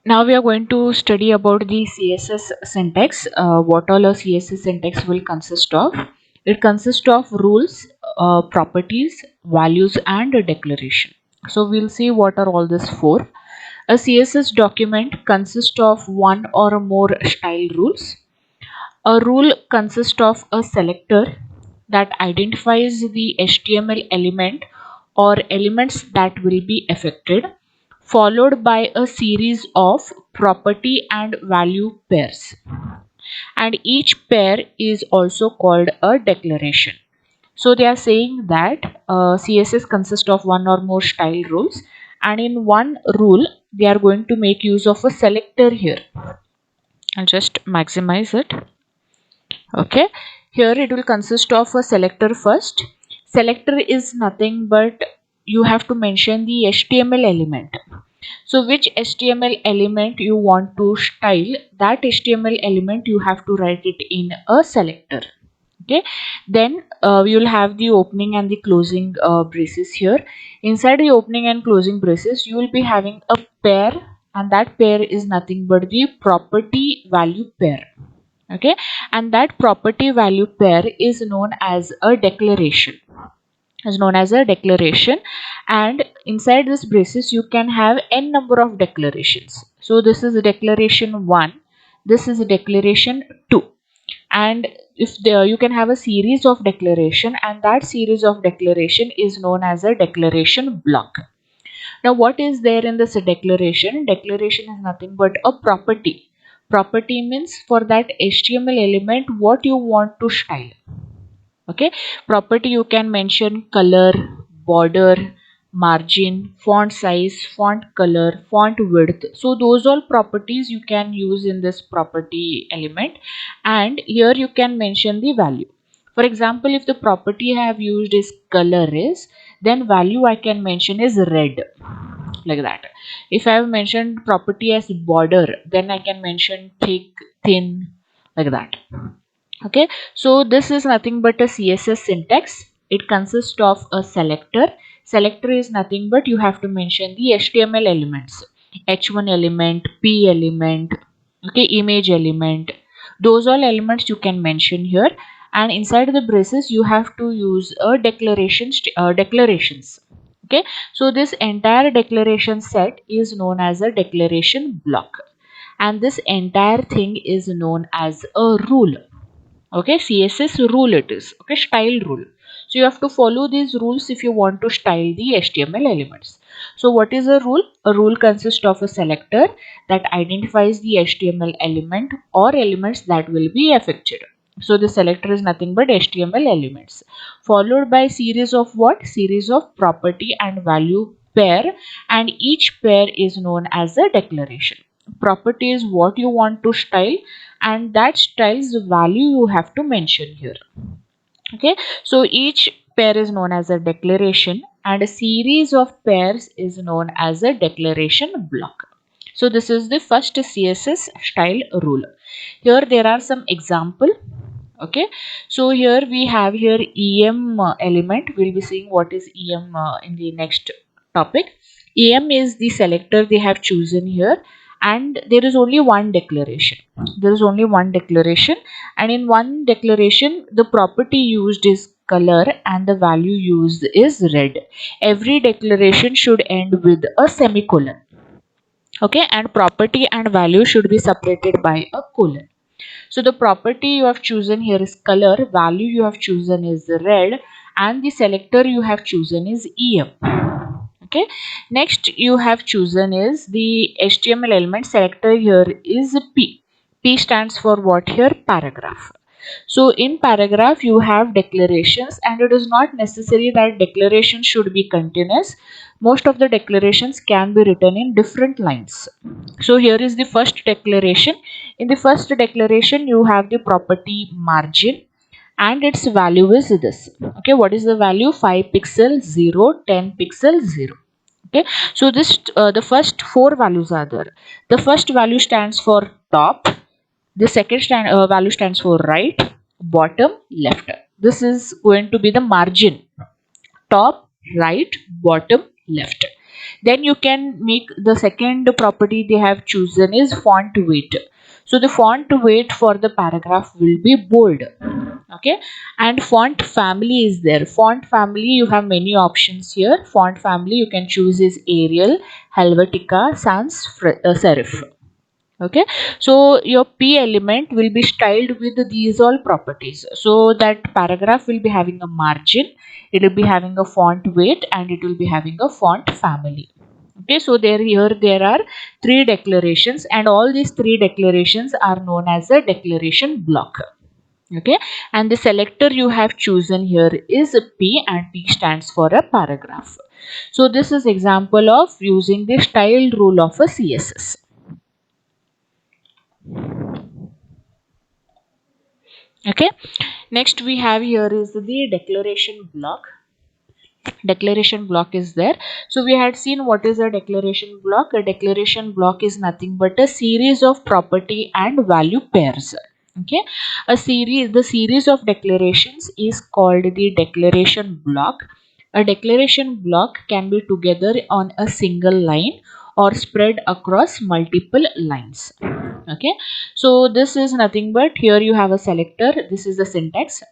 Now we are going to study about the CSS syntax. What all a CSS syntax will consist of. It consists of rules, properties, values, and a declaration. So we'll see what are all this for. A CSS document consists of one or more style rules. A rule consists of a selector that identifies the HTML element or elements that will be affected, followed by a series of property and value pairs. And each pair is also called a declaration. So they are saying that CSS consists of one or more style rules, and in one rule they are going to make use of a selector here. I'll just maximize it. Okay, here it will consist of a selector first. Selector is nothing but you have to mention the HTML element. So which HTML element you want to style, that HTML element you have to write it in a selector. Okay, then we will have the opening and the closing braces here. Inside the opening and closing braces you will be having a pair, and that pair is nothing but the property value pair. Okay, and that property value pair is known as a declaration, and inside this braces you can have n number of declarations. So this is declaration 1, this is declaration 2, and if there you can have a series of declaration, and that series of declaration is known as a declaration block. Now what is there in this declaration? Declaration is nothing but a property. Property means for that HTML element what you want to style. Okay, property you can mention color, border, margin, font size, font color, font width. So those all properties you can use in this property element, and here you can mention the value. For example, if the property I have used is color is, then value I can mention is red, like that. If I have mentioned property as border, then I can mention thick, thin, like that. Okay, so this is nothing but a CSS syntax. It consists of a selector. Selector is nothing but you have to mention the HTML elements, h1 element, p element, okay, image element. Those all elements you can mention here, and inside the braces you have to use a declarations. Okay, so this entire declaration set is known as a declaration block, and this entire thing is known as a rule. Okay, CSS rule it is. Okay, style rule. So you have to follow these rules if you want to style the HTML elements. So what is a rule? A rule consists of a selector that identifies the HTML element or elements that will be affected. So the selector is nothing but HTML elements, followed by series of what? Series of property and value pair, and each pair is known as a declaration. Property is what you want to style, and that style's value you have to mention here. Okay, so each pair is known as a declaration, and a series of pairs is known as a declaration block. So this is the first CSS style rule. Here there are some example. Okay, so here we have here em element. We'll be seeing what is em in the next topic. Em is the selector they have chosen here, and there is only one declaration. There is only one declaration, and in one declaration the property used is color and the value used is red. Every declaration should end with a semicolon. Okay, and property and value should be separated by a colon. So the property you have chosen here is color, value you have chosen is red, and the selector you have chosen is em. Okay, next you have chosen is the HTML element. Selector here is p. P stands for what here? Paragraph. So in paragraph you have declarations, and it is not necessary that declaration should be continuous. Most of the declarations can be written in different lines. So here is the first declaration. In the first declaration you have the property margin, and its value is this. Okay, what is the value? 5 pixel 0, 10 pixel 0. Okay, so this the first four values are there. The first value stands for top, the second value stands for right, bottom, left. This is going to be the margin: top, right, bottom, left. Then you can make the second property they have chosen is font weight. So the font weight for the paragraph will be bold. Okay, and font family is there. Font family, you have many options here. Font family you can choose is Arial, Helvetica, Sans Serif. Okay, so your P element will be styled with these all properties. So that paragraph will be having a margin, it will be having a font weight, and it will be having a font family. Okay, so there are three declarations, and all these three declarations are known as a declaration block. Okay, and the selector you have chosen here is P, and P stands for a paragraph. So this is example of using the styled rule of a CSS. Okay, next we have here is the declaration block. Declaration block is there. So we had seen what is a declaration block. A declaration block is nothing but a series of property and value pairs. Okay, the series of declarations is called the declaration block. A declaration block can be together on a single line or spread across multiple lines. Okay, so this is nothing but, here you have a selector. This is the syntax.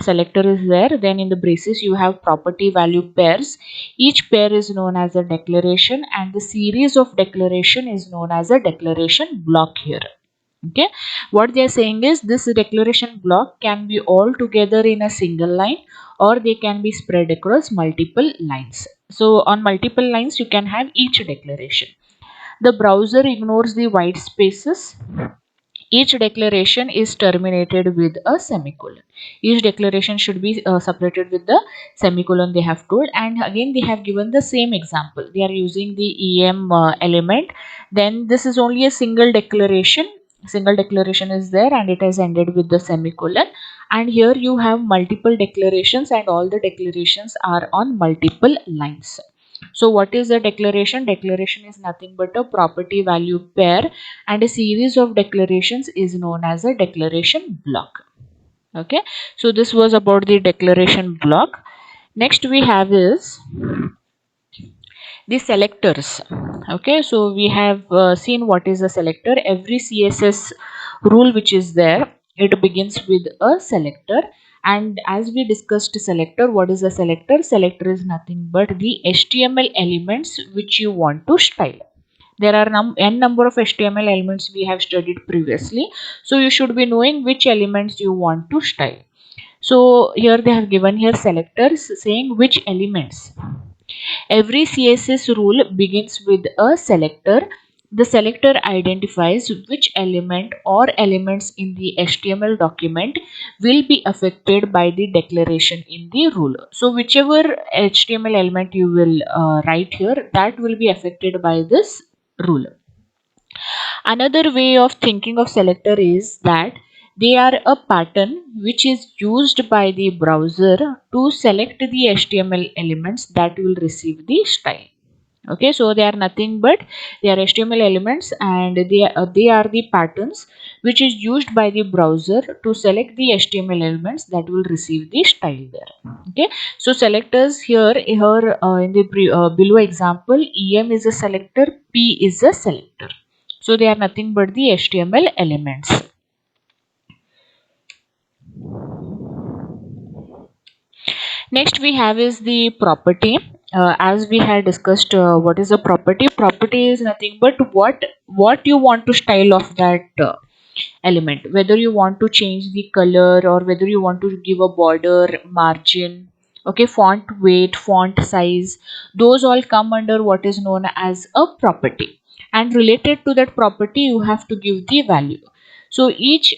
Selector is there, then in the braces you have property value pairs. Each pair is known as a declaration, and the series of declaration is known as a declaration block here. Okay, what they are saying is this declaration block can be all together in a single line, or they can be spread across multiple lines. So on multiple lines you can have each declaration. The browser ignores the white spaces. Each declaration is terminated with a semicolon. Each declaration should be separated with the semicolon, they have told. And again they have given the same example. They are using the EM element. Then this is only a single declaration. Single declaration is there and it has ended with the semicolon. And here you have multiple declarations, and all the declarations are on multiple lines. So what is a declaration? Declaration is nothing but a property value pair, and a series of declarations is known as a declaration block. Okay, so this was about the declaration block. Next we have is the selectors. Okay, so we have seen what is a selector. Every CSS rule which is there, it begins with a selector. And as we discussed selector, what is a selector? Selector is nothing but the HTML elements which you want to style. There are n number of HTML elements we have studied previously, so you should be knowing which elements you want to style. So here they have given here selectors saying which elements. Every CSS rule begins with a selector. The selector identifies which element or elements in the HTML document will be affected by the declaration in the rule. So whichever HTML element you will write here, that will be affected by this rule. Another way of thinking of selector is that they are a pattern which is used by the browser to select the HTML elements that will receive the style. Okay, so they are nothing but they are HTML elements, and they are the patterns which is used by the browser to select the HTML elements that will receive the style there. Okay, so selectors here in the below example, EM is a selector, P is a selector. So they are nothing but the HTML elements. Next we have is the property. As we had discussed, what is a property? Property is nothing but what you want to style of that element. Whether you want to change the color, or whether you want to give a border, margin, okay, font weight, font size, those all come under what is known as a property. And related to that property, you have to give the value. So each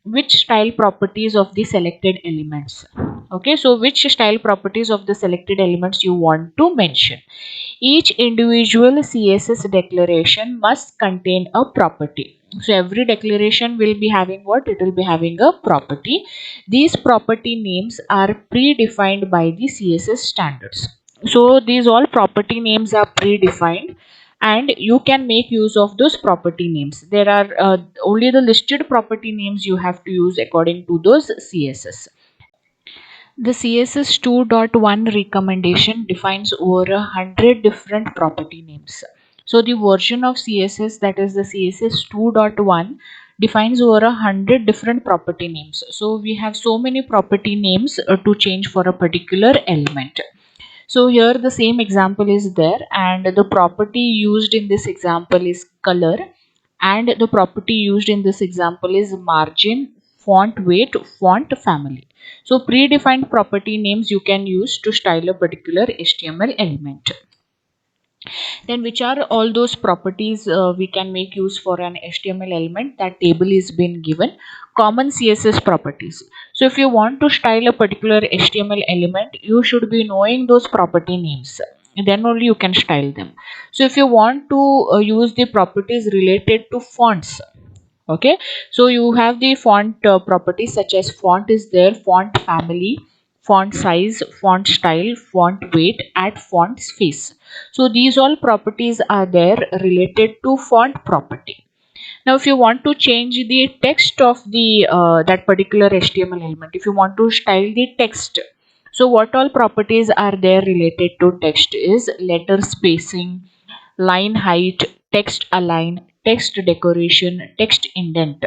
which style properties of the selected elements. Okay, so which style properties of the selected elements you want to mention. Each individual CSS declaration must contain a property. So every declaration will be having what? It will be having a property. These property names are predefined by the CSS standards. So these all property names are predefined, and you can make use of those property names. There are only the listed property names you have to use according to those CSS. The CSS 2.1 recommendation defines over 100 different property names. So the version of CSS, that is the CSS 2.1, defines over 100 different property names. So we have so many property names to change for a particular element. So here the same example is there, and the property used in this example is color, and the property used in this example is margin, font weight, font family. So predefined property names you can use to style a particular HTML element. Then which are all those properties we can make use for an HTML element? That table is been given. Common CSS properties. So if you want to style a particular HTML element, you should be knowing those property names, then only you can style them. So if you want to use the properties related to fonts, okay, so you have the font properties such as font is there, font family, font size, font style, font weight, add font space. So these all properties are there related to font property. Now if you want to change the text of the that particular HTML element, if you want to style the text, so what all properties are there related to text is letter spacing, line height, text align, text decoration, text indent.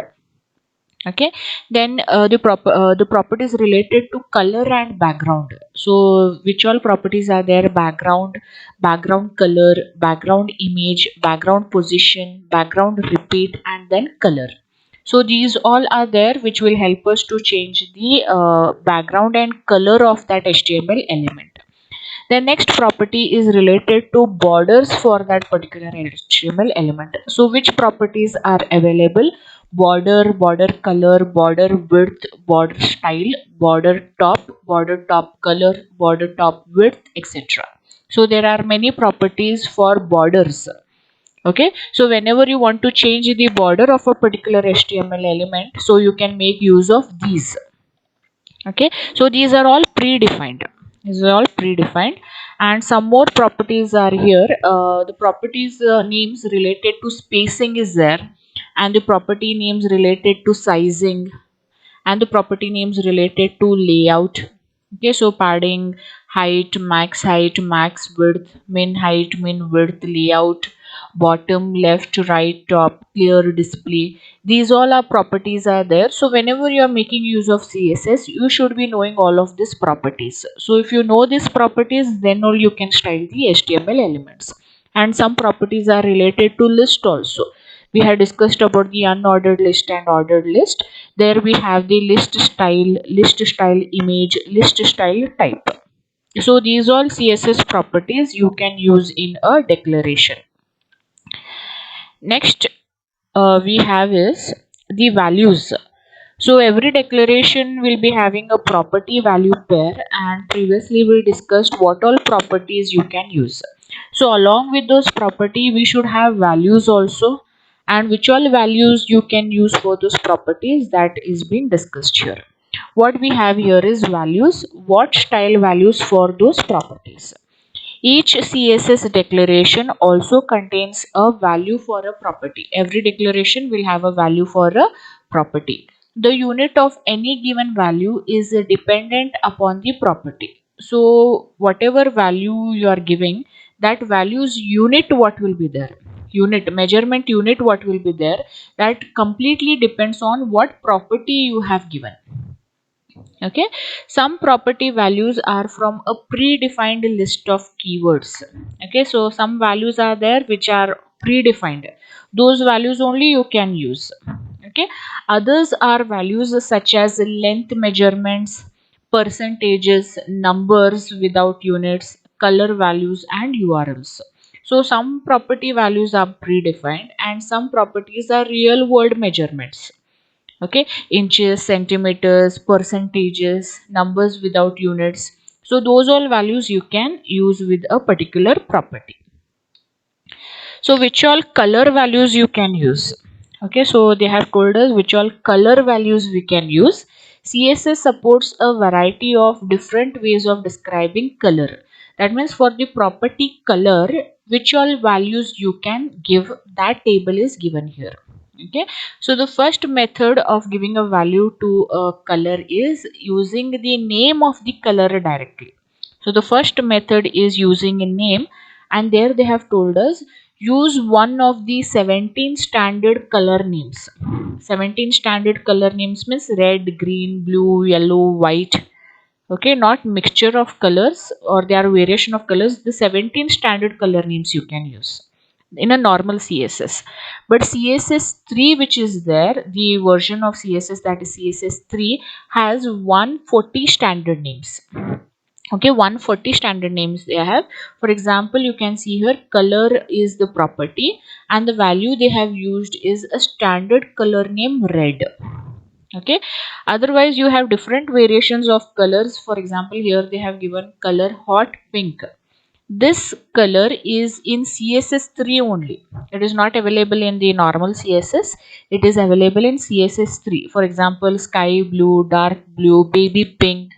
Okay, then the properties related to color and background. So which all properties are there? Background, background color, background image, background position, background repeat, and then color. So these all are there which will help us to change the background and color of that HTML element. The next property is related to borders for that particular HTML element. So which properties are available? Border, border color, border width, border style, border top color, border top width, etc. So there are many properties for borders. Okay, so whenever you want to change the border of a particular HTML element, so you can make use of these. Okay, so these are all predefined, and some more properties are here. The properties names related to spacing is there, and the property names related to sizing, and the property names related to layout. Okay, so padding, height, max width, min width, layout, bottom, left, right, top, clear display. These all are properties are there. So whenever you are making use of CSS, you should be knowing all of these properties. So if you know these properties, then only you can style the HTML elements. And some properties are related to list also. We had discussed about the unordered list and ordered list. There we have the list style image, list style type. So these all CSS properties you can use in a declaration. Next we have is the values. So every declaration will be having a property value pair, and previously we discussed what all properties you can use. So along with those property we should have values also, and which all values you can use for those properties, that is being discussed here. What we have here is values, what style values for those properties. Each CSS declaration also contains a value for a property. Every declaration will have a value for a property. The unit of any given value is dependent upon the property. So whatever value you are giving, that value's unit what will be there? Unit, measurement unit what will be there? That completely depends on what property you have given. Okay, some property values are from a predefined list of keywords. Okay, so some values are there which are predefined, those values only you can use. Okay, others are values such as length measurements, percentages, numbers without units, color values, and URLs. So some property values are predefined and some properties are real world measurements. Okay, inches, centimeters, percentages, numbers without units. So those all values you can use with a particular property. So which all color values you can use? Okay, so they have told us which all color values we can use. CSS supports a variety of different ways of describing color. That means for the property color, which all values you can give, that table is given here. Okay, so the first method of giving a value to a color is using the name of the color directly. So the first method is using a name, and there they have told us use one of the 17 standard color names. 17 standard color names means red, green, blue, yellow, white. Okay, not mixture of colors or they are variation of colors. The 17 standard color names you can use in a normal CSS. But CSS 3, which is there, the version of CSS that is CSS 3, has 140 standard names. Okay, 140 standard names they have. For example, you can see here color is the property, and the value they have used is a standard color name red. Okay, otherwise you have different variations of colors. For example, here they have given color hot pink. This color is in CSS 3 only. It is not available in the normal CSS. It is available in CSS 3. For example, sky blue, dark blue, baby pink,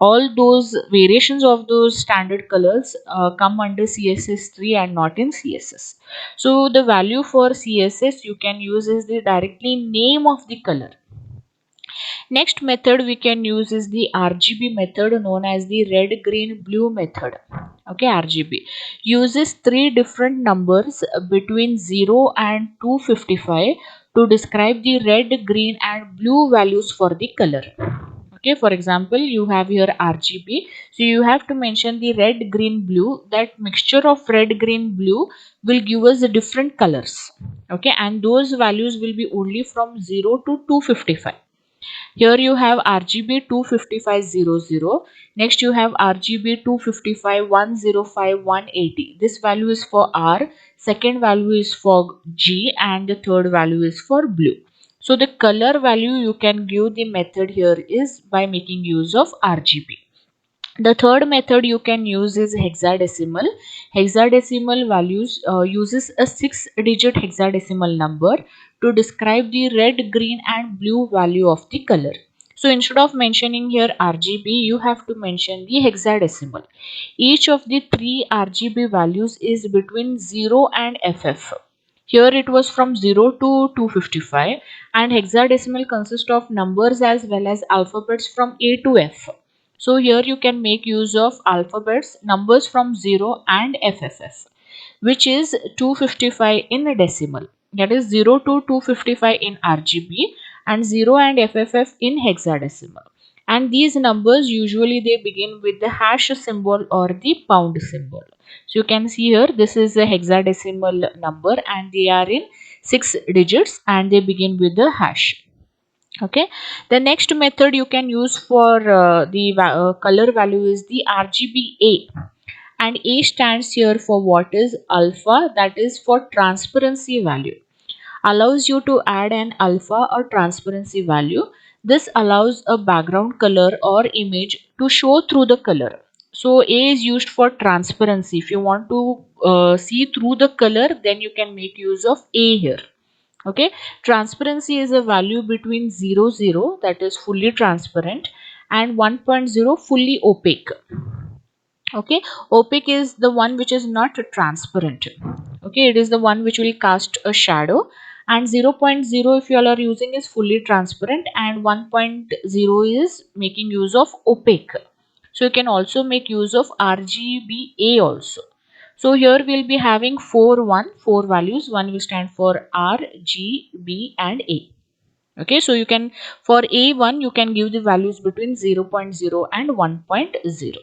all those variations of those standard colors come under CSS 3 and not in CSS. So the value for CSS you can use is the directly name of the color. Next method we can use is the RGB method, known as the red, green, blue method. Okay, RGB uses three different numbers between 0 and 255 to describe the red, green and blue values for the color. Okay, for example, you have here RGB, so you have to mention the red, green, blue. That mixture of red, green, blue will give us the different colors. Okay, and those values will be only from 0 to 255. Here you have RGB 25500. Next you have RGB 255 105 180. This value is for R, second value is for G, and the third value is for blue. So the color value you can give the method here is by making use of RGB. The third method you can use is hexadecimal. Hexadecimal values uses a 6-digit hexadecimal number to describe the red, green and blue value of the color. So instead of mentioning here RGB, you have to mention the hexadecimal. Each of the three RGB values is between 0 and FF. Here it was from 0 to 255, and hexadecimal consists of numbers as well as alphabets from A to F. So here you can make use of alphabets, numbers from 0 and FFF, which is 255 in a decimal. That is 0 to 255 in RGB and 0 and FFF in hexadecimal. And these numbers usually they begin with the hash symbol or the pound symbol. So you can see here this is a hexadecimal number and they are in 6 digits and they begin with the hash. Okay, the next method you can use for the color value is the RGBA, and A stands here for what is alpha, that is for transparency value. Allows you to add an alpha or transparency value. This allows a background color or image to show through the color. So A is used for transparency. If you want to see through the color, then you can make use of A here. Okay, transparency is a value between 0 that is fully transparent and 1.0 fully opaque. Okay, opaque is the one which is not transparent. Okay, it is the one which will cast a shadow, and 0.0 if you all are using is fully transparent and 1.0 is making use of opaque. So you can also make use of RGBA also. So here we'll be having four values. One will stand for R, G, B and A. Okay, so you can, for A1 you can give the values between 0.0 and 1.0.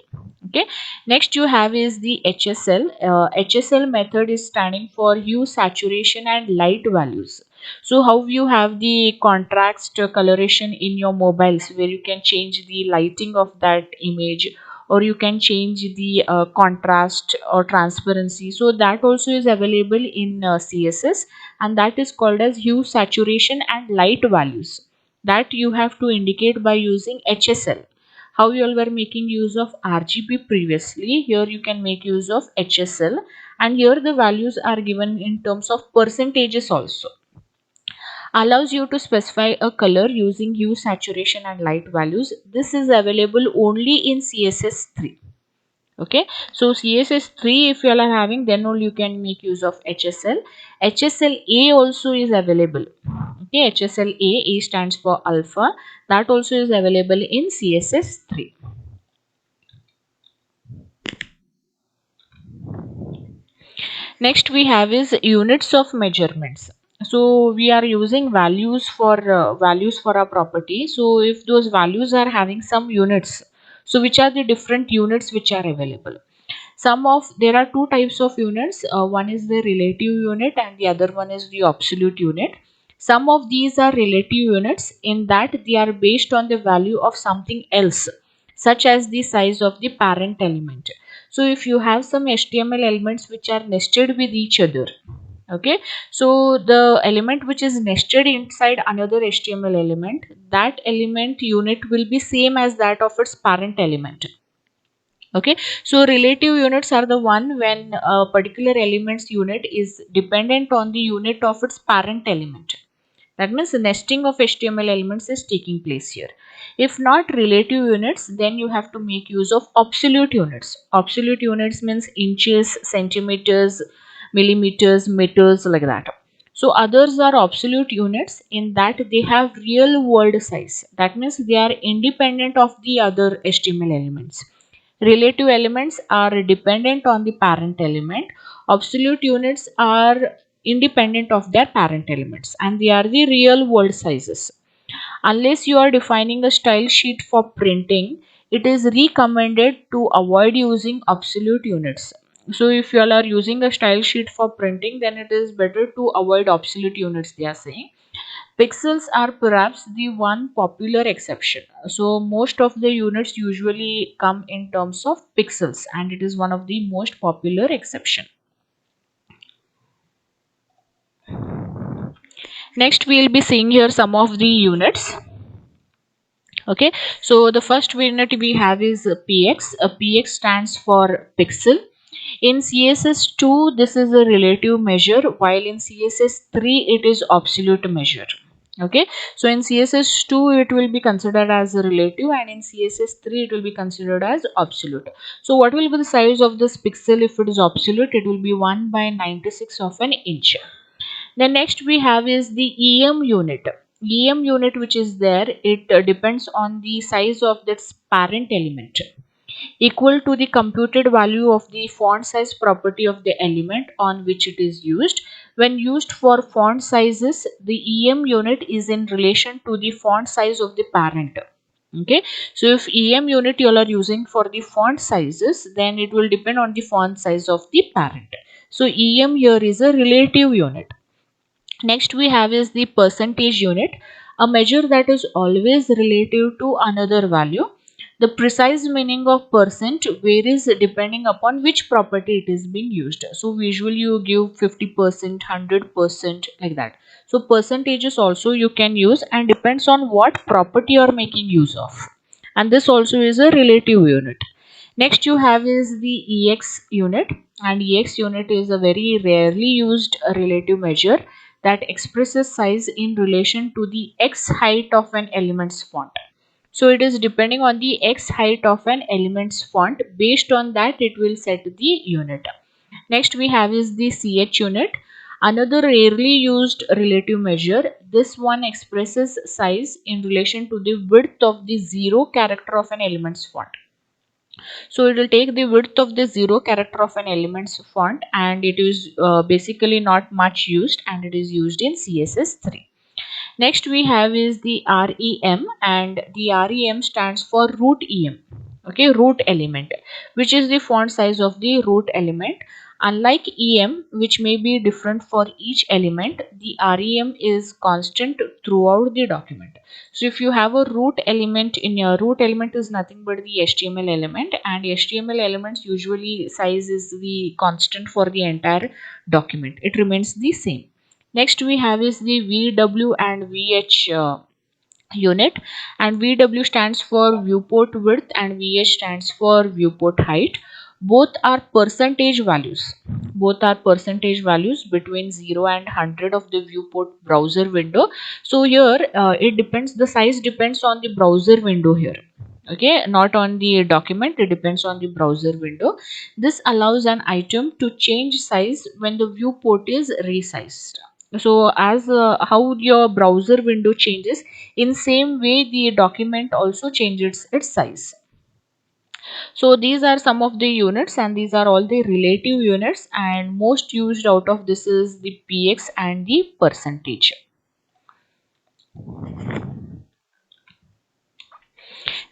Okay, next you have is the HSL. HSL method is standing for hue, saturation and light values. So how you have the contrast coloration in your mobiles, where you can change the lighting of that image, or you can change the contrast or transparency. So that also is available in CSS, and that is called as hue, saturation and light values, that you have to indicate by using HSL. How you all were making use of RGB previously, here you can make use of HSL, and here the values are given in terms of percentages also. Allows you to specify a color using hue, saturation and light values. This is available only in CSS 3. Okay, so CSS3 if you all are having, then only you can make use of HSL. HSLA also is available. Okay, HSLA, A stands for alpha, that also is available in CSS3. Next we have is units of measurements. So we are using values for our property. So if those values are having some units, so which are the different units which are available? There are two types of units. One is the relative unit and the other one is the absolute unit. Some of these are relative units in that they are based on the value of something else, such as the size of the parent element. So if you have some HTML elements which are nested with each other, okay, so the element which is nested inside another HTML element, that element unit will be same as that of its parent element. Okay, so relative units are the one when a particular element's unit is dependent on the unit of its parent element. That means the nesting of HTML elements is taking place here. If not relative units, then you have to make use of absolute units. Absolute units means inches, centimeters, millimeters, meters, like that. So others are absolute units in that they have real world size. That means they are independent of the other HTML elements. Relative elements are dependent on the parent element. Absolute units are independent of their parent elements and they are the real world sizes. Unless you are defining a style sheet for printing, it is recommended to avoid using absolute units. So if you all are using a style sheet for printing, then it is better to avoid absolute units, they are saying. Pixels are perhaps the one popular exception. So most of the units usually come in terms of pixels and it is one of the most popular exception. Next we will be seeing here some of the units. Okay, so the first unit we have is px. Px stands for pixel. In CSS2 this is a relative measure, while in CSS3 it is absolute measure. Okay, so in CSS2 it will be considered as a relative and in CSS3 it will be considered as absolute. So what will be the size of this pixel? If it is absolute, it will be 1 by 96 of an inch. The next we have is the EM unit. EM unit which is there, it depends on the size of this parent element, equal to the computed value of the font size property of the element on which it is used. When used for font sizes, the EM unit is in relation to the font size of the parent. Okay, so if EM unit you all are using for the font sizes, then it will depend on the font size of the parent. So EM here is a relative unit. Next we have is the percentage unit, a measure that is always relative to another value. The precise meaning of percent varies depending upon which property it is being used. So usually you give 50%, 100%, like that. So percentages also you can use and depends on what property you are making use of. And this also is a relative unit. Next you have is the EX unit, and EX unit is a very rarely used relative measure that expresses size in relation to the x height of an element's font. So it is depending on the x height of an element's font. Based on that it will set the unit. Next we have is the CH unit, another rarely used relative measure. This one expresses size in relation to the width of the zero character of an element's font. So it will take the width of the zero character of an element's font and it is basically not much used and it is used in CSS3. Next we have is the REM, and the REM stands for root EM. Okay, root element, which is the font size of the root element. Unlike EM, which may be different for each element, the REM is constant throughout the document. So if you have a root element, in your root element is nothing but the HTML element, and HTML elements usually size is the constant for the entire document. It remains the same. Next we have is the VW and VH unit, and VW stands for viewport width and VH stands for viewport height. Both are percentage values. Both are percentage values between 0 and 100 of the viewport browser window. So here it depends, the size depends on the browser window here. Okay, not on the document, it depends on the browser window. This allows an item to change size when the viewport is resized. So as how your browser window changes, in same way the document also changes its size. So these are some of the units, and these are all the relative units, and most used out of this is the px and the percentage.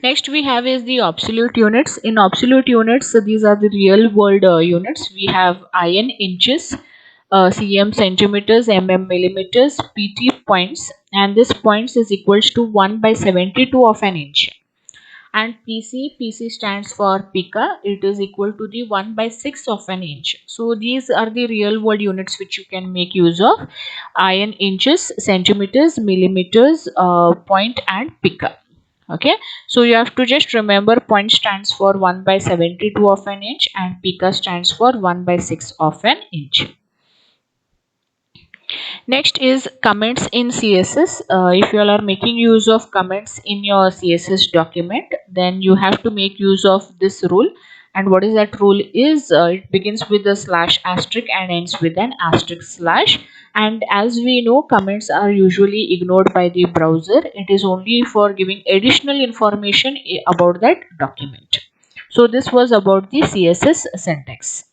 Next we have is the absolute units. In absolute units, so these are the real world units. We have IN inches, cm centimeters, mm millimeters, pt points, and this points is equals to 1 by 72 of an inch. And pc stands for pica, it is equal to the 1 by 6 of an inch. So these are the real world units which you can make use of: IN inches, centimeters, millimeters, point, and pica. Okay, so you have to just remember point stands for 1 by 72 of an inch and pica stands for 1 by 6 of an inch. Next is comments in CSS. If you all are making use of comments in your CSS document, then you have to make use of this rule. And what is that rule is, it begins with a slash asterisk and ends with an asterisk slash. And as we know, comments are usually ignored by the browser. It is only for giving additional information about that document. So this was about the CSS syntax.